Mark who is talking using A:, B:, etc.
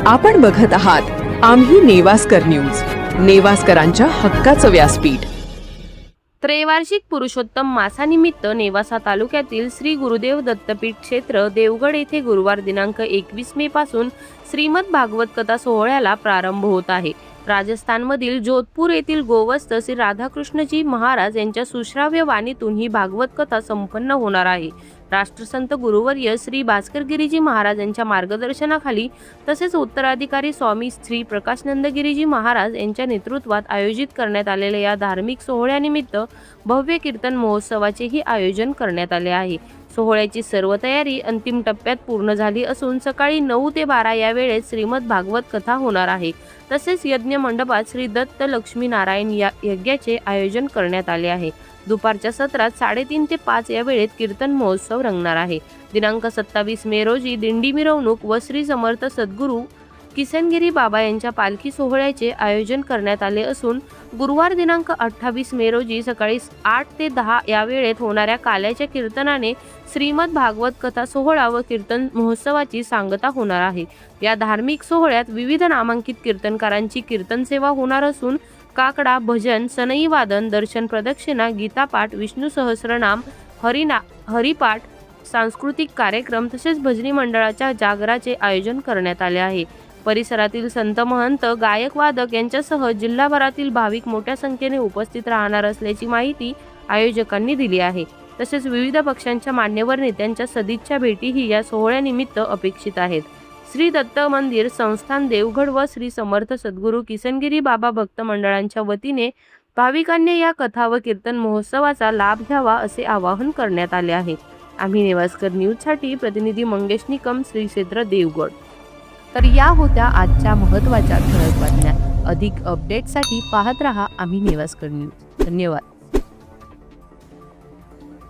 A: आपण बघत आहात आम्ही नेवास्कर न्यूज, नेवास्करांच्या हक्काचं व्यासपीठ।
B: त्रैवार्षिक पुरुषोत्तम मासानिमित्त नेवासा तालुक्यातील श्री गुरुदेव दत्तपीठ क्षेत्र देवगड येथे गुरुवार दिनांक 21 मे पासून श्रीमद भागवत कथा सोहळ्याला प्रारंभ होत आहे। राजस्थानमधील जोधपूर येथील गोवस्थ श्री राधाकृष्णजी महाराज यांच्या सुश्राव्य वाणीतून ही भागवत कथा संपन्न होणार आहे। राष्ट्रसंत गुरुवर्य श्री भास्करगिरीजी महाराज यांच्या मार्गदर्शनाखाली तसेच उत्तराधिकारी स्वामी श्री प्रकाशनंदगिरीजी महाराज यांच्या नेतृत्वात आयोजित करण्यात आलेल्या या धार्मिक सोहळ्यानिमित्त भव्य कीर्तन महोत्सवाचेही आयोजन करण्यात आले आहे। सोहळ्याची सर्व तयारी अंतिम टप्प्यात पूर्ण झाली असून सकाळी 9 ते 12 या वेळेत श्रीमद भागवत कथा होणार आहे। तसेच यज्ञ मंडपात श्री दत्त लक्ष्मी नारायण या यज्ञाचे आयोजन करण्यात आले आहे। दुपारच्या सत्रात 3:30 ते 5 या वेळेत कीर्तन महोत्सव रंगणार आहे। दिनांक 27 मे रोजी दिंडी मिरवणूक व श्री समर्थ सद्गुरू किसनगिरी बाबा यांच्या पालखी सोहळ्याचे आयोजन करण्यात आले असून गुरुवार दिनांक 28 मे रोजी सकाळी 8 ते 10 या वेळेत होणाऱ्या काल्याच्या कीर्तनाने श्रीमद भागवत कथा सोहळा व कीर्तन महोत्सवाची सांगता होणार आहे। या धार्मिक सोहळ्यात विविध नामांकित कीर्तनकारांची कीर्तन सेवा होणार असून काकडा, भजन, सनई वादन, दर्शन प्रदक्षिणा, गीतापाठ, विष्णू सहस्रनाम, हरिपाठ, सांस्कृतिक कार्यक्रम तसेच भजनी मंडळाच्या जागराचे आयोजन करण्यात आले आहे। परिसरातील संत महंत, गायक, वादक यांच्यासह जिल्हाभरातील भाविक मोठ्या संख्येने उपस्थित राहणार असल्याची माहिती आयोजकांनी दिली आहे। तसेच विविध पक्षांच्या मान्यवर नेत्यांच्या सदिच्छा भेटीही या सोहळ्यानिमित्त अपेक्षित आहेत। श्री दत्त मंदिर संस्थान देवगड व श्री समर्थ सद्गुरू किसनगिरी बाबा भक्त मंडळांच्या वतीने भाविकांनी या कथा व कीर्तन महोत्सवाचा लाभ घ्यावा असे आवाहन करण्यात आले आहे। आम्ही नेवास्कर न्यूजसाठी प्रतिनिधी मंगेश निकम, श्री क्षेत्र देवगड। तर या होत्या आजच्या महत्त्वाच्या ठळक बातम्या। अधिक अपडेटसाठी पाहत रहा आम्ही नेवास्कर न्यूज। धन्यवाद।